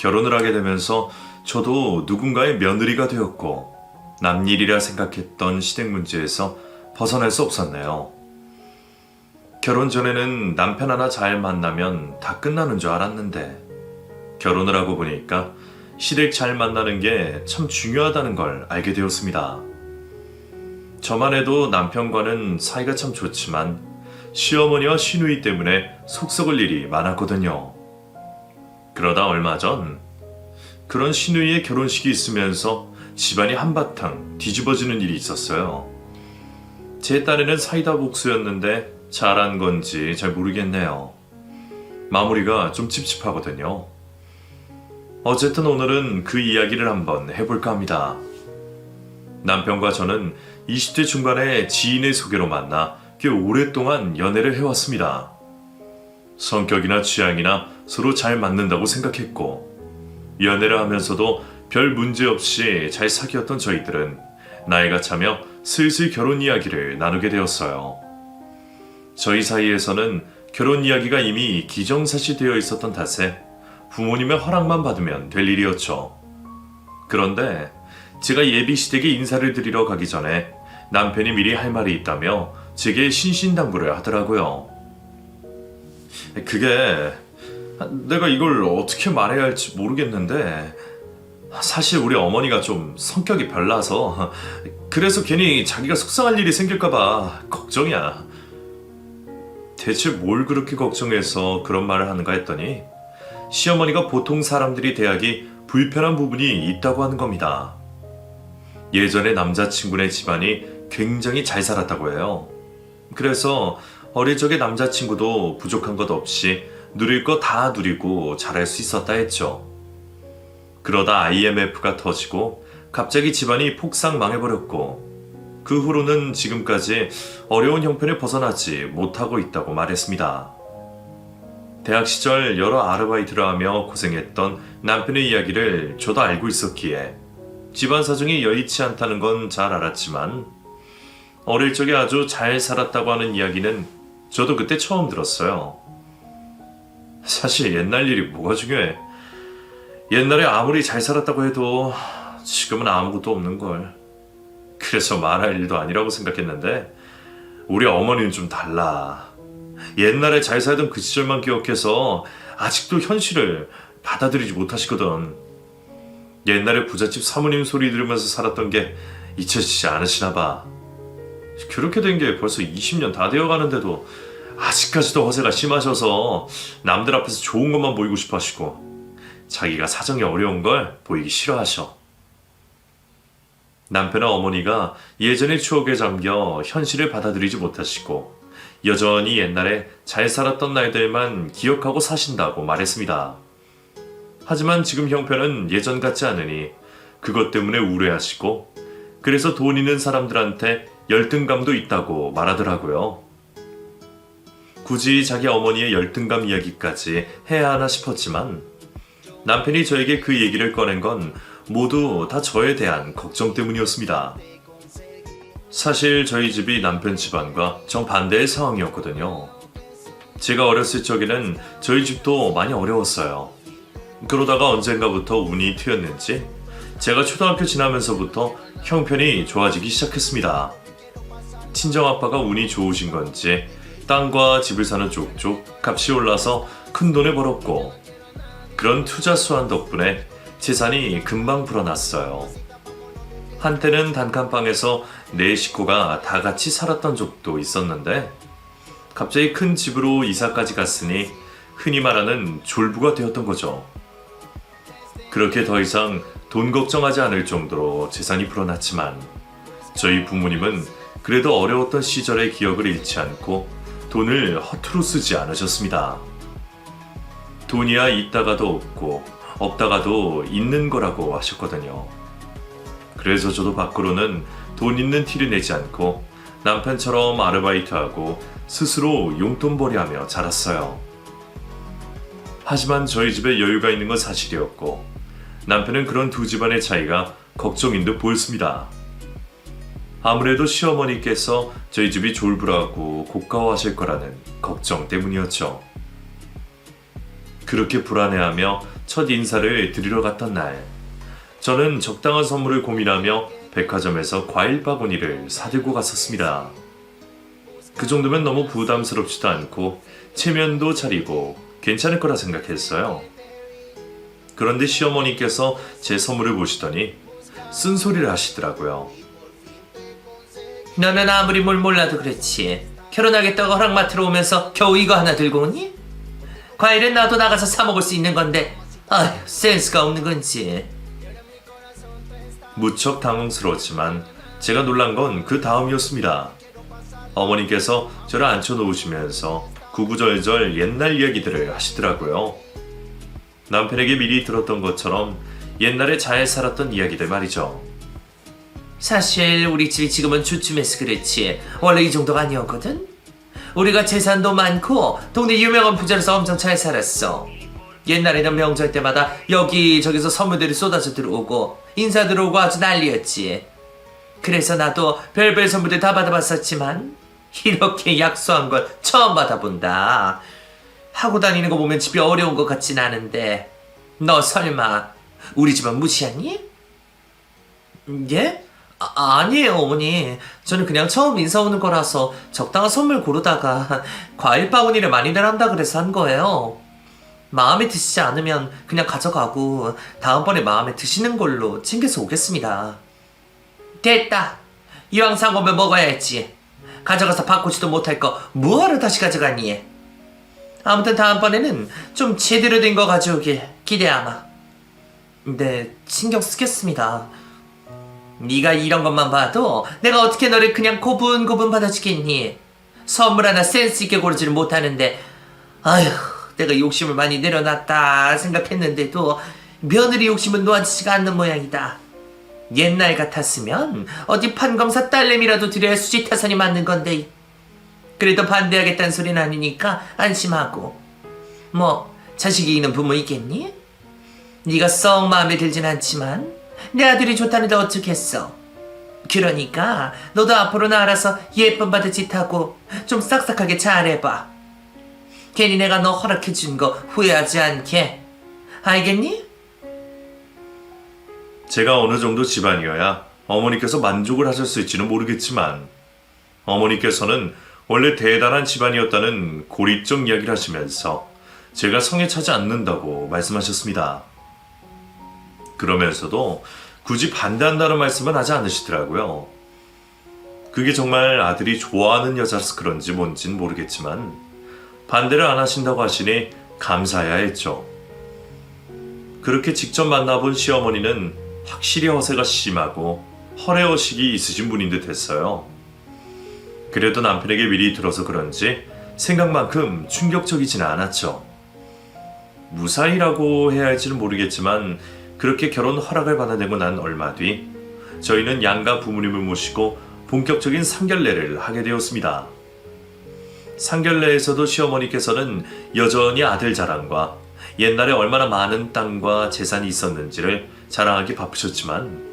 결혼을 하게 되면서 저도 누군가의 며느리가 되었고 남일이라 생각했던 시댁 문제에서 벗어날 수 없었네요. 결혼 전에는 남편 하나 잘 만나면 다 끝나는 줄 알았는데 결혼을 하고 보니까 시댁 잘 만나는 게 참 중요하다는 걸 알게 되었습니다. 저만 해도 남편과는 사이가 참 좋지만 시어머니와 시누이 때문에 속 썩을 일이 많았거든요. 그러다 얼마 전 그런 시누이의 결혼식이 있으면서 집안이 한바탕 뒤집어지는 일이 있었어요. 제 딸에는 사이다 복수였는데 잘한 건지 잘 모르겠네요. 마무리가 좀 찝찝하거든요. 어쨌든 오늘은 그 이야기를 한번 해볼까 합니다. 남편과 저는 20대 중반에 지인의 소개로 만나 꽤 오랫동안 연애를 해왔습니다. 성격이나 취향이나 서로 잘 맞는다고 생각했고 연애를 하면서도 별 문제 없이 잘 사귀었던 저희들은 나이가 차며 슬슬 결혼 이야기를 나누게 되었어요. 저희 사이에서는 결혼 이야기가 이미 기정사실되어 있었던 탓에 부모님의 허락만 받으면 될 일이었죠. 그런데 제가 예비 시댁에 인사를 드리러 가기 전에 남편이 미리 할 말이 있다며 제게 신신당부를 하더라고요. 그게 내가 이걸 어떻게 말해야 할지 모르겠는데 사실 우리 어머니가 좀 성격이 별나서 그래서 괜히 자기가 속상할 일이 생길까봐 걱정이야. 대체 뭘 그렇게 걱정해서 그런 말을 하는가 했더니 시어머니가 보통 사람들이 대하기 불편한 부분이 있다고 하는 겁니다. 예전에 남자친구네 집안이 굉장히 잘 살았다고 해요. 그래서 어릴 적에 남자친구도 부족한 것 없이 누릴 거 다 누리고 잘할 수 있었다 했죠. 그러다 IMF가 터지고 갑자기 집안이 폭삭 망해버렸고 그 후로는 지금까지 어려운 형편을 벗어나지 못하고 있다고 말했습니다. 대학 시절 여러 아르바이트를 하며 고생했던 남편의 이야기를 저도 알고 있었기에 집안 사정이 여의치 않다는 건 잘 알았지만 어릴 적에 아주 잘 살았다고 하는 이야기는 저도 그때 처음 들었어요. 사실 옛날 일이 뭐가 중요해. 옛날에 아무리 잘 살았다고 해도 지금은 아무것도 없는걸. 그래서 말할 일도 아니라고 생각했는데 우리 어머니는 좀 달라. 옛날에 잘 살던 그 시절만 기억해서 아직도 현실을 받아들이지 못하시거든. 옛날에 부잣집 사모님 소리 들으면서 살았던 게 잊혀지지 않으시나 봐. 그렇게 된 게 벌써 20년 다 되어가는데도 아직까지도 허세가 심하셔서 남들 앞에서 좋은 것만 보이고 싶어 하시고 자기가 사정이 어려운 걸 보이기 싫어하셔. 남편과 어머니가 예전의 추억에 잠겨 현실을 받아들이지 못하시고 여전히 옛날에 잘 살았던 날들만 기억하고 사신다고 말했습니다. 하지만 지금 형편은 예전 같지 않으니 그것 때문에 우려하시고 그래서 돈 있는 사람들한테 열등감도 있다고 말하더라고요. 굳이 자기 어머니의 열등감 이야기까지 해야 하나 싶었지만 남편이 저에게 그 얘기를 꺼낸 건 모두 다 저에 대한 걱정 때문이었습니다. 사실 저희 집이 남편 집안과 정반대의 상황이었거든요. 제가 어렸을 적에는 저희 집도 많이 어려웠어요. 그러다가 언젠가부터 운이 트였는지 제가 초등학교 지나면서부터 형편이 좋아지기 시작했습니다. 친정아빠가 운이 좋으신 건지 땅과 집을 사는 쪽쪽 값이 올라서 큰 돈을 벌었고 그런 투자 수완 덕분에 재산이 금방 불어났어요. 한때는 단칸방에서 네 식구가 다 같이 살았던 적도 있었는데 갑자기 큰 집으로 이사까지 갔으니 흔히 말하는 졸부가 되었던 거죠. 그렇게 더 이상 돈 걱정하지 않을 정도로 재산이 불어났지만 저희 부모님은 그래도 어려웠던 시절의 기억을 잃지 않고 돈을 허투루 쓰지 않으셨습니다. 돈이야 있다가도 없고 없다가도 있는 거라고 하셨거든요. 그래서 저도 밖으로는 돈 있는 티를 내지 않고 남편처럼 아르바이트하고 스스로 용돈벌이하며 자랐어요. 하지만 저희 집에 여유가 있는 건 사실이었고 남편은 그런 두 집안의 차이가 걱정인 듯 보였습니다. 아무래도 시어머니께서 저희 집이 졸부라고 고가워하실 거라는 걱정 때문이었죠. 그렇게 불안해하며 첫 인사를 드리러 갔던 날, 저는 적당한 선물을 고민하며 백화점에서 과일 바구니를 사들고 갔었습니다. 그 정도면 너무 부담스럽지도 않고 체면도 차리고 괜찮을 거라 생각했어요. 그런데 시어머니께서 제 선물을 보시더니 쓴소리를 하시더라고요. 너는 아무리 뭘 몰라도 그렇지. 결혼하겠다고 허락마트로 오면서 겨우 이거 하나 들고 오니? 과일은 나도 나가서 사 먹을 수 있는 건데 아휴 센스가 없는 건지. 무척 당황스러웠지만 제가 놀란 건 그 다음이었습니다. 어머니께서 저를 앉혀놓으시면서 구구절절 옛날 이야기들을 하시더라고요. 남편에게 미리 들었던 것처럼 옛날에 잘 살았던 이야기들 말이죠. 사실 우리 집이 지금은 주춤해서 그렇지 원래 이 정도가 아니었거든? 우리가 재산도 많고 동네 유명한 부자로서 엄청 잘 살았어. 옛날에는 명절 때마다 여기저기서 선물들이 쏟아져 들어오고 인사 들어오고 아주 난리였지. 그래서 나도 별별 선물들 다 받아봤었지만 이렇게 약소한 걸 처음 받아본다. 하고 다니는 거 보면 집이 어려운 것 같진 않은데 너 설마 우리 집안 무시하니? 예? 아니에요 어머니. 저는 그냥 처음 인사 오는 거라서 적당한 선물 고르다가 과일 바구니를 많이들 한다 그래서 한 거예요. 마음에 드시지 않으면 그냥 가져가고 다음번에 마음에 드시는 걸로 챙겨서 오겠습니다. 됐다. 이왕 산 거면 먹어야지. 가져가서 바꾸지도 못할 거 뭐하러 다시 가져가니? 아무튼 다음번에는 좀 제대로 된 거 가져오길 기대하마. 네, 신경 쓰겠습니다. 네가 이런 것만 봐도 내가 어떻게 너를 그냥 고분고분 받아주겠니? 선물 하나 센스 있게 고르지를 못하는데 아휴 내가 욕심을 많이 내려놨다 생각했는데도 며느리 욕심은 놓아지지가 않는 모양이다. 옛날 같았으면 어디 판검사 딸내미라도 드려야 수지타산이 맞는 건데 그래도 반대하겠다는 소리는 아니니까 안심하고. 뭐 자식이 있는 부모 있겠니? 네가 썩 마음에 들진 않지만 내 아들이 좋다는데 어쩌겠어. 그러니까 너도 앞으로는 알아서 예쁜 바느짓하고 좀 싹싹하게 잘해봐. 괜히 내가 너 허락해준 거 후회하지 않게. 알겠니? 제가 어느 정도 집안이어야 어머니께서 만족을 하셨을지는 모르겠지만 어머니께서는 원래 대단한 집안이었다는 고리적 이야기를 하시면서 제가 성에 차지 않는다고 말씀하셨습니다. 그러면서도 굳이 반대한다는 말씀은 하지 않으시더라고요. 그게 정말 아들이 좋아하는 여자라서 그런지 뭔진 모르겠지만 반대를 안 하신다고 하시니 감사해야 했죠. 그렇게 직접 만나본 시어머니는 확실히 허세가 심하고 허례허식이 있으신 분인 듯 했어요. 그래도 남편에게 미리 들어서 그런지 생각만큼 충격적이지는 않았죠. 무사히라고 해야 할지는 모르겠지만 그렇게 결혼 허락을 받아내고 난 얼마 뒤 저희는 양가 부모님을 모시고 본격적인 상견례를 하게 되었습니다. 상견례에서도 시어머니께서는 여전히 아들 자랑과 옛날에 얼마나 많은 땅과 재산이 있었는지를 자랑하기 바쁘셨지만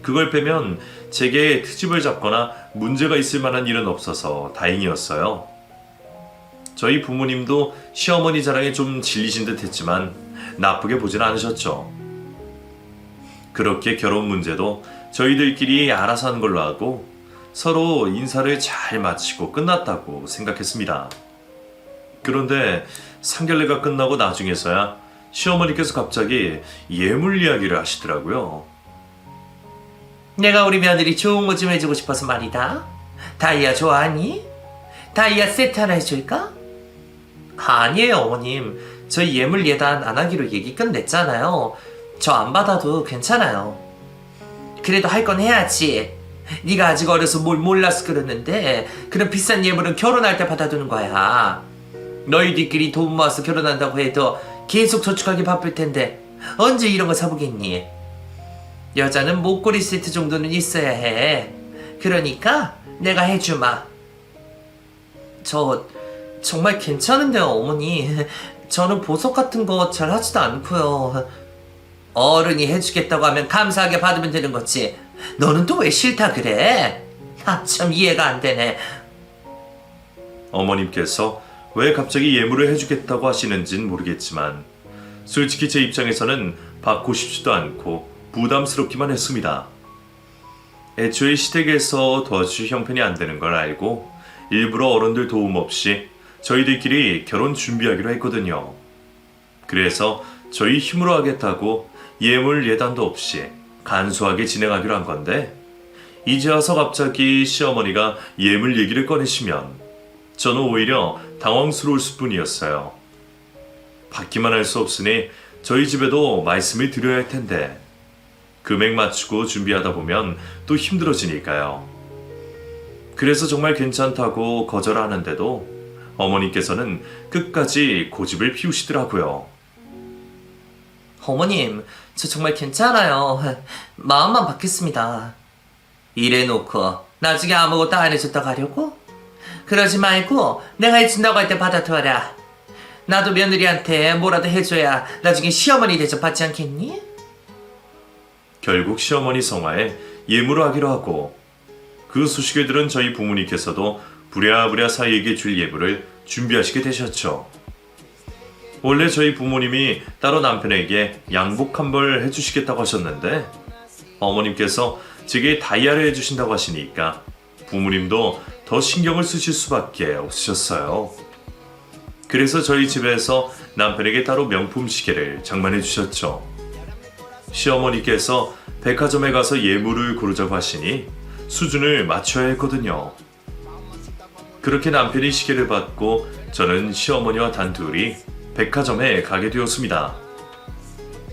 그걸 빼면 제게 트집을 잡거나 문제가 있을 만한 일은 없어서 다행이었어요. 저희 부모님도 시어머니 자랑에 좀 질리신 듯 했지만 나쁘게 보진 않으셨죠. 그렇게 결혼 문제도 저희들끼리 알아서 하는 걸로 하고 서로 인사를 잘 마치고 끝났다고 생각했습니다. 그런데 상견례가 끝나고 나중에서야 시어머니께서 갑자기 예물 이야기를 하시더라고요. 내가 우리 며느리 좋은 거 좀 해주고 싶어서 말이다. 다이아 좋아하니? 다이아 세트 하나 해줄까? 아니에요 어머님. 저희 예물 예단 안 하기로 얘기 끝냈잖아요. 저 안 받아도 괜찮아요. 그래도 할 건 해야지. 네가 아직 어려서 뭘 몰라서 그러는데 그런 비싼 예물은 결혼할 때 받아두는 거야. 너희들끼리 돈 모아서 결혼한다고 해도 계속 저축하기 바쁠 텐데 언제 이런 거 사보겠니? 여자는 목걸이 세트 정도는 있어야 해. 그러니까 내가 해주마. 저 정말 괜찮은데요 어머니. 저는 보석 같은 거 잘 하지도 않고요. 어른이 해주겠다고 하면 감사하게 받으면 되는 거지. 너는 또 왜 싫다 그래? 참 이해가 안 되네. 어머님께서 왜 갑자기 예물을 해주겠다고 하시는진 모르겠지만 솔직히 제 입장에서는 받고 싶지도 않고 부담스럽기만 했습니다. 애초에 시댁에서 도와주실 형편이 안 되는 걸 알고 일부러 어른들 도움 없이 저희들끼리 결혼 준비하기로 했거든요. 그래서 저희 힘으로 하겠다고 예물 예단도 없이 간소하게 진행하기로 한 건데, 이제 와서 갑자기 시어머니가 예물 얘기를 꺼내시면 저는 오히려 당황스러울 뿐이었어요. 받기만 할 수 없으니 저희 집에도 말씀을 드려야 할 텐데 금액 맞추고 준비하다 보면 또 힘들어지니까요. 그래서 정말 괜찮다고 거절하는데도 어머니께서는 끝까지 고집을 피우시더라고요. 어머님, 저 정말 괜찮아요. 마음만 받겠습니다. 이래놓고 나중에 아무것도 안 해줬다고 하려고? 그러지 말고 내가 해준다고 할 때 받아둬라. 나도 며느리한테 뭐라도 해줘야 나중에 시어머니 대접 받지 않겠니? 결국 시어머니 성화에 예물을 하기로 하고, 그 소식을 들은 저희 부모님께서도 부랴부랴 사위에게 줄 예물을 준비하시게 되셨죠. 원래 저희 부모님이 따로 남편에게 양복 한 벌 해주시겠다고 하셨는데 어머님께서 제게 다이아를 해주신다고 하시니까 부모님도 더 신경을 쓰실 수밖에 없으셨어요. 그래서 저희 집에서 남편에게 따로 명품 시계를 장만해 주셨죠. 시어머니께서 백화점에 가서 예물을 고르자고 하시니 수준을 맞춰야 했거든요. 그렇게 남편이 시계를 받고 저는 시어머니와 단둘이 백화점에 가게 되었습니다.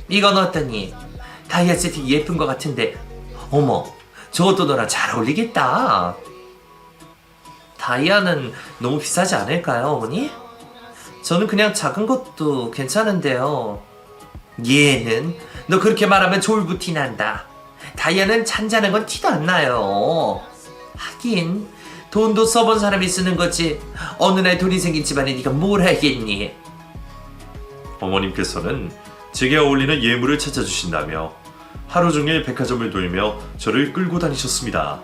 이건 어떠니? 다이아 세트 예쁜 것 같은데, 어머, 저것도 너랑 잘 어울리겠다. 다이아는 너무 비싸지 않을까요, 어머니? 저는 그냥 작은 것도 괜찮은데요. 얘는 너 그렇게 말하면 졸부티 난다. 다이아는 잔잔한 건 티도 안 나요. 하긴 돈도 써본 사람이 쓰는 거지 어느 날 돈이 생긴 집안에 네가 뭘 알겠니? 어머님께서는 제게 어울리는 예물을 찾아주신다며 하루 종일 백화점을 돌며 저를 끌고 다니셨습니다.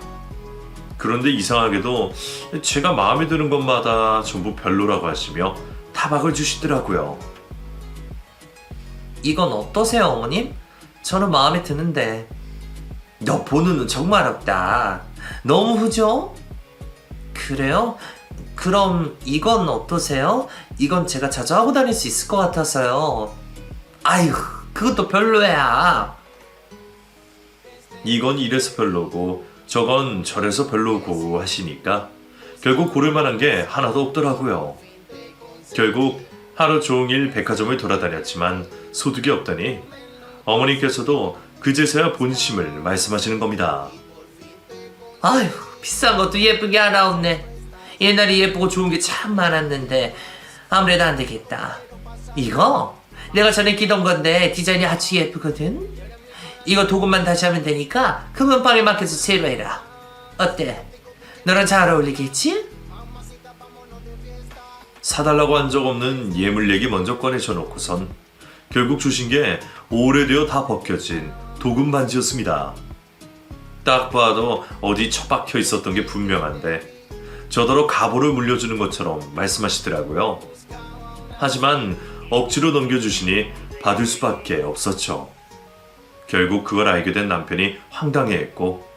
그런데 이상하게도 제가 마음에 드는 것마다 전부 별로라고 하시며 타박을 주시더라고요. 이건 어떠세요, 어머님? 저는 마음에 드는데. 너 보는 눈 정말 없다. 너무 후져? 그래요? 그럼 이건 어떠세요? 이건 제가 자주 하고 다닐 수 있을 것 같아서요. 아휴, 그것도 별로야. 이건 이래서 별로고 저건 저래서 별로고 하시니까 결국 고를 만한 게 하나도 없더라고요. 결국 하루 종일 백화점을 돌아다녔지만 소득이 없더니 어머니께서도 그제서야 본심을 말씀하시는 겁니다. 아휴, 비싼 것도 예쁜 게 하나 없네. 옛날에 예쁘고 좋은 게 참 많았는데 아무래도 안 되겠다. 이거 내가 전에 끼던 건데 디자인이 아주 예쁘거든. 이거 도금만 다시 하면 되니까 금은방에 맡겨서 새로 해라. 어때? 너랑 잘 어울리겠지? 사달라고 한 적 없는 예물 얘기 먼저 꺼내셔 놓고선 결국 주신 게 오래되어 다 벗겨진 도금 반지였습니다. 딱 봐도 어디 처박혀 있었던 게 분명한데 저더러 가보를 물려주는 것처럼 말씀하시더라고요. 하지만 억지로 넘겨주시니 받을 수밖에 없었죠. 결국 그걸 알게 된 남편이 황당해했고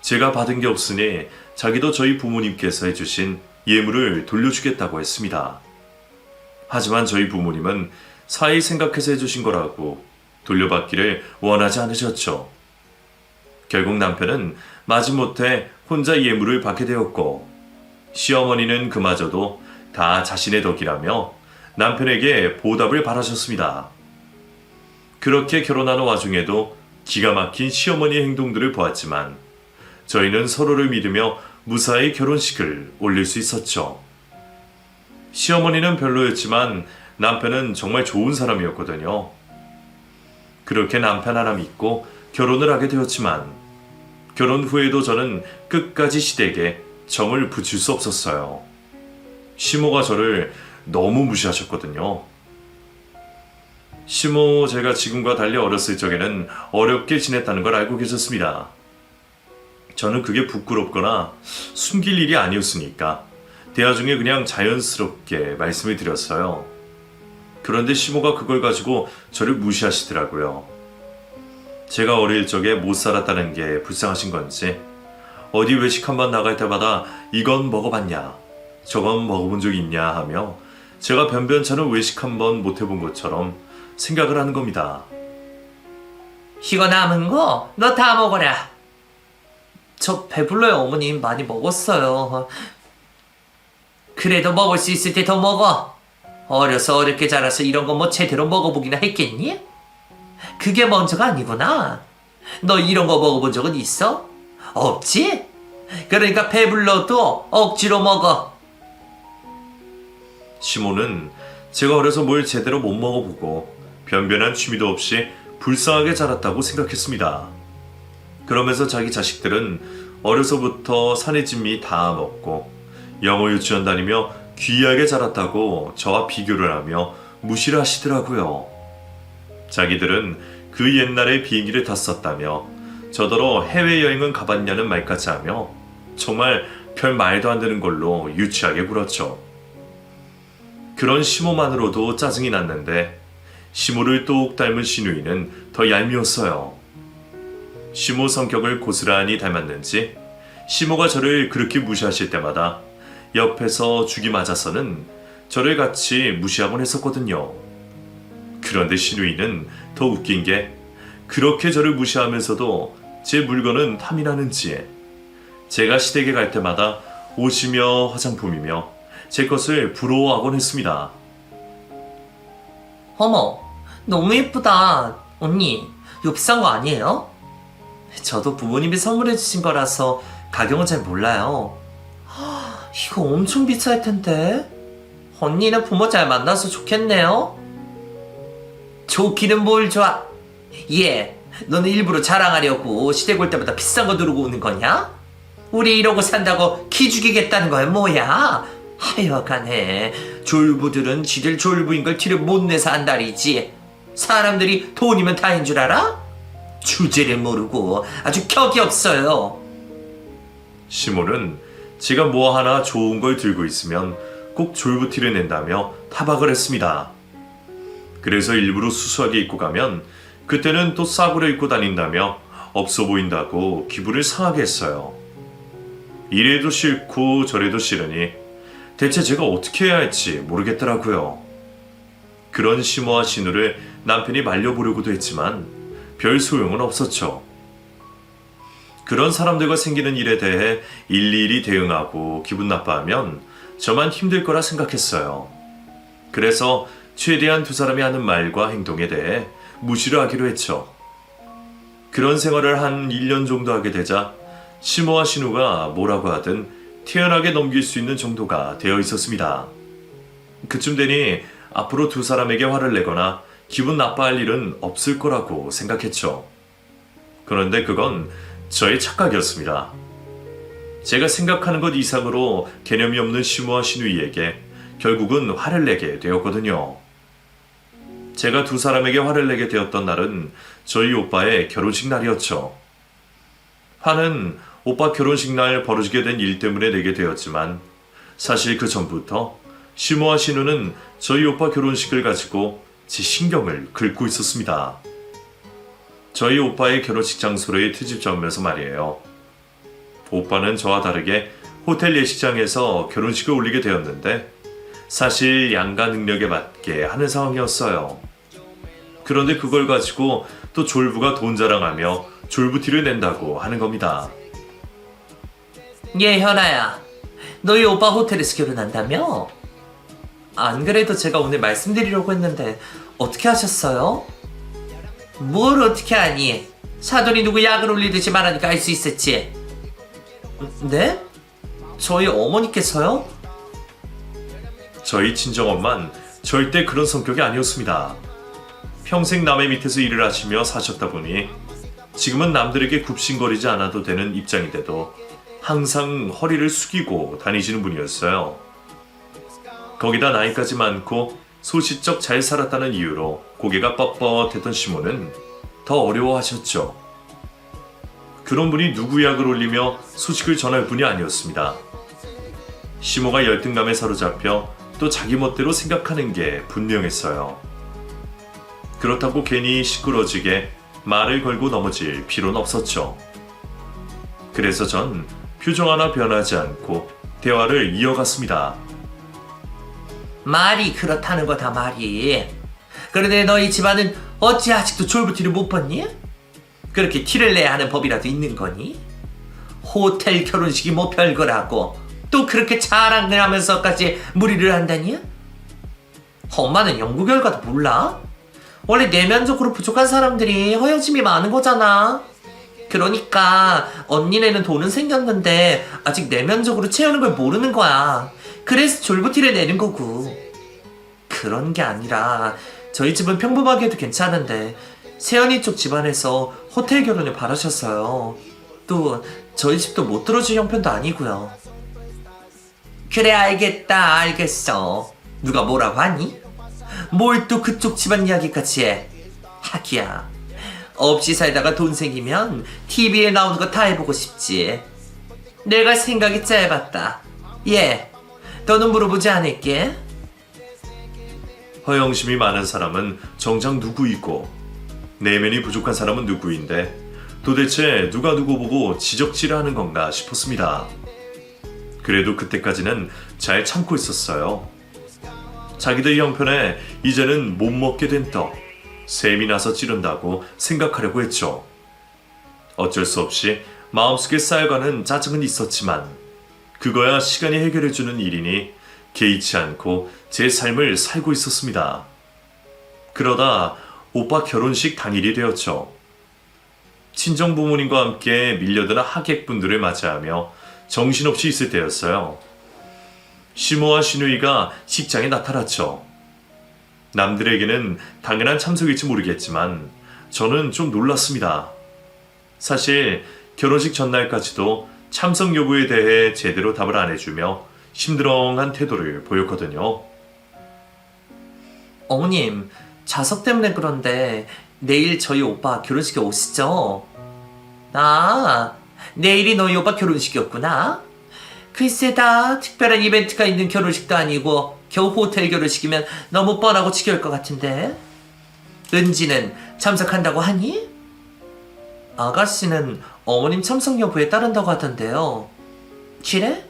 제가 받은 게 없으니 자기도 저희 부모님께서 해주신 예물을 돌려주겠다고 했습니다. 하지만 저희 부모님은 사이 생각해서 해주신 거라고 돌려받기를 원하지 않으셨죠. 결국 남편은 마지못해 혼자 예물을 받게 되었고 시어머니는 그마저도 다 자신의 덕이라며 남편에게 보답을 바라셨습니다. 그렇게 결혼하는 와중에도 기가 막힌 시어머니의 행동들을 보았지만 저희는 서로를 믿으며 무사히 결혼식을 올릴 수 있었죠. 시어머니는 별로였지만 남편은 정말 좋은 사람이었거든요. 그렇게 남편 하나 믿고 결혼을 하게 되었지만 결혼 후에도 저는 끝까지 시댁에 정을 붙일 수 없었어요. 시모가 저를 너무 무시하셨거든요. 시모 제가 지금과 달리 어렸을 적에는 어렵게 지냈다는 걸 알고 계셨습니다. 저는 그게 부끄럽거나 숨길 일이 아니었으니까 대화 중에 그냥 자연스럽게 말씀을 드렸어요. 그런데 시모가 그걸 가지고 저를 무시하시더라고요. 제가 어릴 적에 못 살았다는 게 불쌍하신 건지 어디 외식 한번 나갈 때마다 이건 먹어봤냐, 저건 먹어본 적 있냐 하며 제가 변변찮은 외식 한번 못 해본 것처럼 생각을 하는 겁니다. 이거 남은 거 너 다 먹어라. 저 배불러요, 어머님. 많이 먹었어요. 그래도 먹을 수 있을 때 더 먹어. 어려서 어렵게 자라서 이런 거 뭐 제대로 먹어보기나 했겠니? 그게 먼저가 아니구나. 너 이런 거 먹어본 적은 있어? 없지? 그러니까 배불러도 억지로 먹어. 시모는 제가 어려서 뭘 제대로 못 먹어보고 변변한 취미도 없이 불쌍하게 자랐다고 생각했습니다. 그러면서 자기 자식들은 어려서부터 산해진미 다 먹고 영어 유치원 다니며 귀하게 자랐다고 저와 비교를 하며 무시를 하시더라고요. 자기들은 그 옛날에 비행기를 탔었다며 저더러 해외여행은 가봤냐는 말까지 하며 정말 별 말도 안 되는 걸로 유치하게 굴었죠. 그런 시모만으로도 짜증이 났는데 시모를 똑 닮은 시누이는 더 얄미웠어요. 시모 성격을 고스란히 닮았는지 시모가 저를 그렇게 무시하실 때마다 옆에서 죽이 맞아서는 저를 같이 무시하곤 했었거든요. 그런데 시누이는 더 웃긴 게 그렇게 저를 무시하면서도 제 물건은 탐이 나는지 제가 시댁에 갈 때마다 옷이며 화장품이며 제 것을 부러워하곤 했습니다. 어머, 너무 예쁘다. 언니, 이거 비싼 거 아니에요? 저도 부모님이 선물해 주신 거라서 가격은 잘 몰라요. 이거 엄청 비쌀 텐데. 언니는 부모 잘 만나서 좋겠네요. 좋기는 뭘 좋아. 얘, 너는 일부러 자랑하려고 시댁 올 때마다 비싼 거 들고 오는 거냐? 우리 이러고 산다고 키 죽이겠다는 거야 뭐야? 하여간에 졸부들은 지들 졸부인 걸 티를 못 내서 안달이지. 사람들이 돈이면 다인 줄 알아? 주제를 모르고 아주 격이 없어요. 시모는 제가 뭐 하나 좋은 걸 들고 있으면 꼭 졸부티를 낸다며 타박을 했습니다. 그래서 일부러 수수하게 입고 가면 그때는 또 싸구려 입고 다닌다며 없어 보인다고 기분을 상하게 했어요. 이래도 싫고 저래도 싫으니 대체 제가 어떻게 해야 할지 모르겠더라고요. 그런 시모와 신우를 남편이 말려보려고도 했지만 별 소용은 없었죠. 그런 사람들과 생기는 일에 대해 일일이 대응하고 기분 나빠하면 저만 힘들 거라 생각했어요. 그래서 최대한 두 사람이 하는 말과 행동에 대해 무시를 하기로 했죠. 그런 생활을 한 1년 정도 하게 되자 시모와 신우가 뭐라고 하든 태연하게 넘길 수 있는 정도가 되어 있었습니다. 그쯤 되니 앞으로 두 사람에게 화를 내거나 기분 나빠할 일은 없을 거라고 생각했죠. 그런데 그건 저의 착각이었습니다. 제가 생각하는 것 이상으로 개념이 없는 시모와 신우이에게 결국은 화를 내게 되었거든요. 제가 두 사람에게 화를 내게 되었던 날은 저희 오빠의 결혼식 날이었죠. 화는 오빠 결혼식 날 벌어지게 된 일 때문에 내게 되었지만 사실 그 전부터 시모와 신우는 저희 오빠 결혼식을 가지고 제 신경을 긁고 있었습니다. 저희 오빠의 결혼식 장소로의 트집점에서 말이에요. 오빠는 저와 다르게 호텔 예식장에서 결혼식을 올리게 되었는데 사실 양가 능력에 맞게 하는 상황이었어요. 그런데 그걸 가지고 또 졸부가 돈 자랑하며 졸부티를 낸다고 하는 겁니다. 예, 현아야. 너희 오빠 호텔에서 결혼한다며? 안 그래도 제가 오늘 말씀드리려고 했는데 어떻게 하셨어요? 뭘 어떻게 하니? 사돈이 누구 약을 올리듯이 말하니까 알 수 있었지. 네? 저희 어머니께서요? 저희 친정엄만 절대 그런 성격이 아니었습니다. 평생 남의 밑에서 일을 하시며 사셨다 보니 지금은 남들에게 굽신거리지 않아도 되는 입장인데도 항상 허리를 숙이고 다니시는 분이었어요. 거기다 나이까지 많고 소시적 잘 살았다는 이유로 고개가 뻣뻣했던 시모는 더 어려워하셨죠. 그런 분이 누구 약을 올리며 소식을 전할 분이 아니었습니다. 시모가 열등감에 사로잡혀 또 자기 멋대로 생각하는 게 분명했어요. 그렇다고 괜히 시끄러지게 말을 걸고 넘어질 필요는 없었죠. 그래서 전 표정 하나 변하지 않고 대화를 이어갔습니다. 말이 그렇다는 거다 말이. 그런데 너희 집안은 어찌 아직도 졸부티를 못 봤니? 그렇게 티를 내야 하는 법이라도 있는 거니? 호텔 결혼식이 뭐 별거라고 또 그렇게 자랑을 하면서까지 무리를 한다니? 엄마는 연구 결과도 몰라? 원래 내면적으로 부족한 사람들이 허영심이 많은 거잖아. 그러니까 언니네는 돈은 생겼는데 아직 내면적으로 채우는 걸 모르는 거야. 그래서 졸부티를 내는 거고. 그런 게 아니라 저희 집은 평범하게 해도 괜찮은데 세연이 쪽 집안에서 호텔 결혼을 바라셨어요. 또 저희 집도 못 들어줄 형편도 아니고요. 그래 알겠어. 누가 뭐라고 하니? 뭘 또 그쪽 집안 이야기까지 해. 하기야 없이 살다가 돈 생기면 TV에 나오는 거 다 해보고 싶지. 내가 생각이 짧았다. 너는 물어보지 않을게. 허영심이 많은 사람은 정작 누구이고 내면이 부족한 사람은 누구인데 도대체 누가 누구 보고 지적질하는 건가 싶었습니다. 그래도 그때까지는 잘 참고 있었어요. 자기들 형편에 이제는 못 먹게 된 떡, 셈이 나서 찌른다고 생각하려고 했죠. 어쩔 수 없이 마음속에 쌓여가는 짜증은 있었지만 그거야 시간이 해결해주는 일이니 개의치 않고 제 삶을 살고 있었습니다. 그러다 오빠 결혼식 당일이 되었죠. 친정 부모님과 함께 밀려드는 하객분들을 맞이하며 정신없이 있을 때였어요. 시모와 시누이가 식장에 나타났죠. 남들에게는 당연한 참석일지 모르겠지만 저는 좀 놀랐습니다. 사실 결혼식 전날까지도 참석 여부에 대해 제대로 답을 안 해주며 심드렁한 태도를 보였거든요. 어머님, 자석 때문에 그런데 내일 저희 오빠 결혼식에 오시죠? 아, 내일이 너희 오빠 결혼식이었구나? 글쎄다, 특별한 이벤트가 있는 결혼식도 아니고 겨우 호텔 결혼식이면 너무 뻔하고 지겨울 것 같은데. 은지는 참석한다고 하니? 아가씨는 어머님 참석 여부에 따른다고 하던데요. 그래?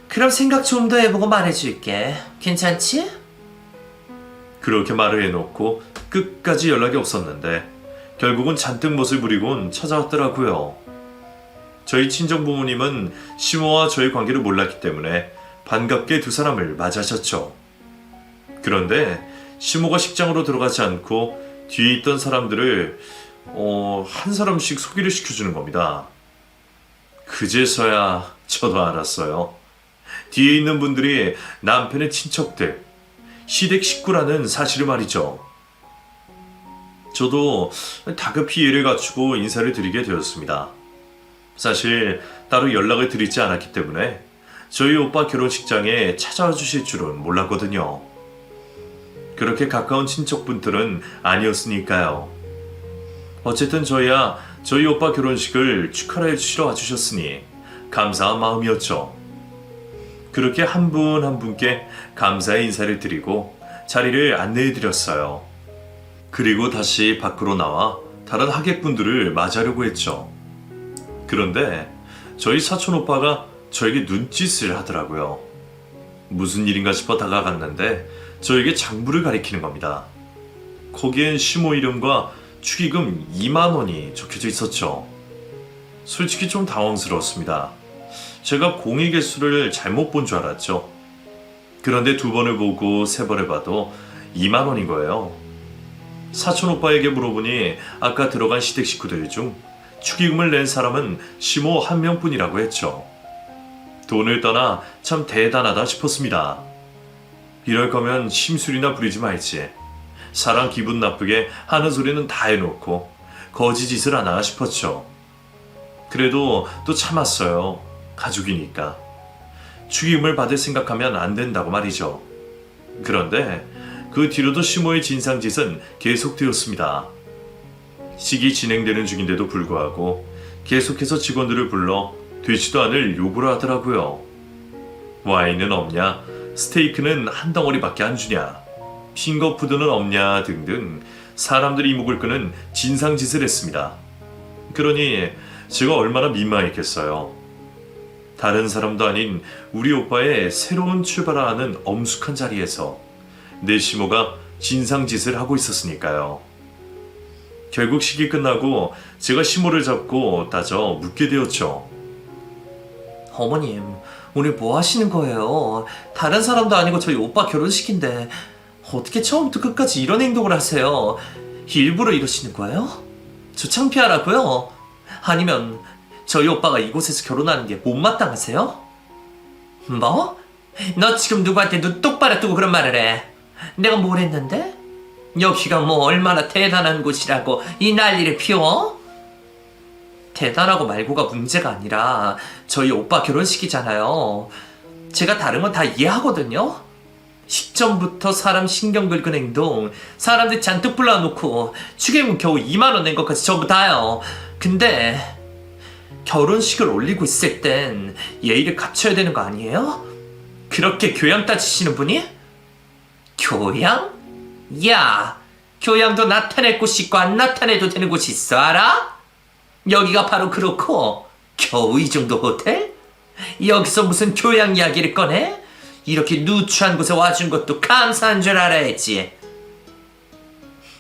그럼 생각 좀 더 해보고 말해줄게. 괜찮지? 그렇게 말을 해놓고 끝까지 연락이 없었는데 결국은 잔뜩 멋을 부리곤 찾아왔더라고요. 저희 친정부모님은 시모와 저의 관계를 몰랐기 때문에 반갑게 두 사람을 맞이하셨죠. 그런데 시모가 식장으로 들어가지 않고 뒤에 있던 사람들을 한 사람씩 소개를 시켜주는 겁니다. 그제서야 저도 알았어요. 뒤에 있는 분들이 남편의 친척들, 시댁 식구라는 사실을 말이죠. 저도 다급히 예를 갖추고 인사를 드리게 되었습니다. 사실 따로 연락을 드리지 않았기 때문에 저희 오빠 결혼식장에 찾아와 주실 줄은 몰랐거든요. 그렇게 가까운 친척분들은 아니었으니까요. 어쨌든 저희야 저희 오빠 결혼식을 축하를 해주시러 와주셨으니 감사한 마음이었죠. 그렇게 한 분 한 분께 감사의 인사를 드리고 자리를 안내해 드렸어요. 그리고 다시 밖으로 나와 다른 하객분들을 맞이하려고 했죠. 그런데 저희 사촌 오빠가 저에게 눈짓을 하더라고요. 무슨 일인가 싶어 다가갔는데 저에게 장부를 가리키는 겁니다. 거기엔 시모 이름과 축의금 2만 원이 적혀져 있었죠. 솔직히 좀 당황스러웠습니다. 제가 공의 개수를 잘못 본 줄 알았죠. 그런데 두 번을 보고 세 번을 봐도 2만 원인 거예요. 사촌 오빠에게 물어보니 아까 들어간 시댁 식구들 중 축의금을 낸 사람은 시모 한 명뿐이라고 했죠. 돈을 떠나 참 대단하다 싶었습니다. 이럴 거면 심술이나 부리지 말지. 사람 기분 나쁘게 하는 소리는 다 해놓고 거지짓을 하나 싶었죠. 그래도 또 참았어요. 가족이니까. 축의금을 받을 생각하면 안 된다고 말이죠. 그런데 그 뒤로도 시모의 진상짓은 계속되었습니다. 식이 진행되는 중인데도 불구하고 계속해서 직원들을 불러 되지도 않을 요구를 하더라고요. 와인은 없냐? 스테이크는 한 덩어리밖에 안 주냐, 핑거푸드는 없냐 등등 사람들이 이목을 끄는 진상짓을 했습니다. 그러니 제가 얼마나 민망했겠어요. 다른 사람도 아닌 우리 오빠의 새로운 출발을 하는 엄숙한 자리에서 내 시모가 진상짓을 하고 있었으니까요. 결국 식이 끝나고 제가 시모를 잡고 따져 묻게 되었죠. 어머님, 오늘 뭐 하시는 거예요? 다른 사람도 아니고 저희 오빠 결혼식인데 어떻게 처음부터 끝까지 이런 행동을 하세요? 일부러 이러시는 거예요? 저 창피하라고요? 아니면 저희 오빠가 이곳에서 결혼하는 게 못마땅하세요? 뭐? 너 지금 누구한테 눈 똑바로 뜨고 그런 말을 해? 내가 뭘 했는데? 여기가 뭐 얼마나 대단한 곳이라고 이 난리를 피워? 대단하고 말고가 문제가 아니라 저희 오빠 결혼식이잖아요. 제가 다른 건 다 이해하거든요. 식전부터 사람 신경 긁은 행동, 사람들 잔뜩 불러놓고 축의금 겨우 2만 원 낸 것까지 전부 다요. 근데 결혼식을 올리고 있을 땐 예의를 갖춰야 되는 거 아니에요? 그렇게 교양 따지시는 분이? 교양? 야, 교양도 나타낼 곳이 있고 안 나타내도 되는 곳이 있어, 알아? 여기가 바로 그렇고 겨우 이 정도 호텔? 여기서 무슨 교양 이야기를 꺼내? 이렇게 누추한 곳에 와준 것도 감사한 줄 알아야지.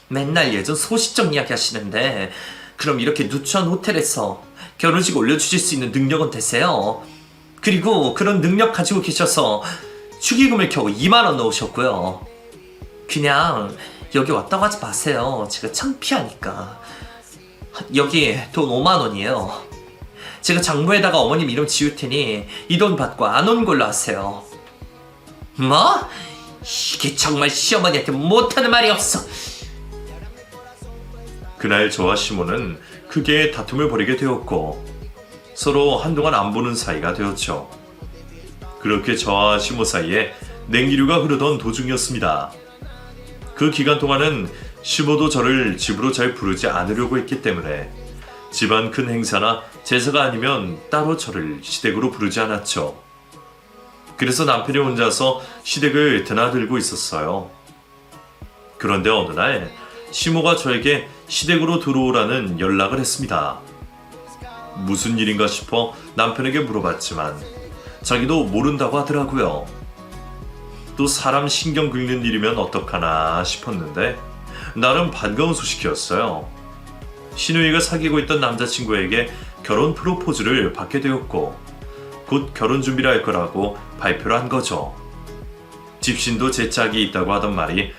맨날 예전 소시적 이야기 하시는데 그럼 이렇게 누추한 호텔에서 결혼식 올려주실 수 있는 능력은 되세요? 그리고 그런 능력 가지고 계셔서 축의금을 겨우 2만 원 넣으셨고요. 그냥 여기 왔다고 하지 마세요. 제가 창피하니까. 여기 돈 5만 원이에요. 제가 장부에다가 어머님 이름 지울 테니 이 돈 받고 안 온 걸로 하세요. 뭐? 이게 정말 시어머니한테 못하는 말이 없어. 그날 저와 시모는 크게 다툼을 벌이게 되었고 서로 한동안 안 보는 사이가 되었죠. 그렇게 저와 시모 사이에 냉기류가 흐르던 도중이었습니다. 그 기간 동안은 시모도 저를 집으로 잘 부르지 않으려고 했기 때문에 집안 큰 행사나 제사가 아니면 따로 저를 시댁으로 부르지 않았죠. 그래서 남편이 혼자서 시댁을 드나들고 있었어요. 그런데 어느 날 시모가 저에게 시댁으로 들어오라는 연락을 했습니다. 무슨 일인가 싶어 남편에게 물어봤지만 자기도 모른다고 하더라고요. 또 사람 신경 긁는 일이면 어떡하나 싶었는데 나름 반가운 소식이었어요. 신우이가 사귀고 있던 남자친구에게 결혼 프로포즈를 받게 되었고 곧 결혼 준비를 할 거라고 발표를 한 거죠. 집신도 제 짝이 있다고 하던 말이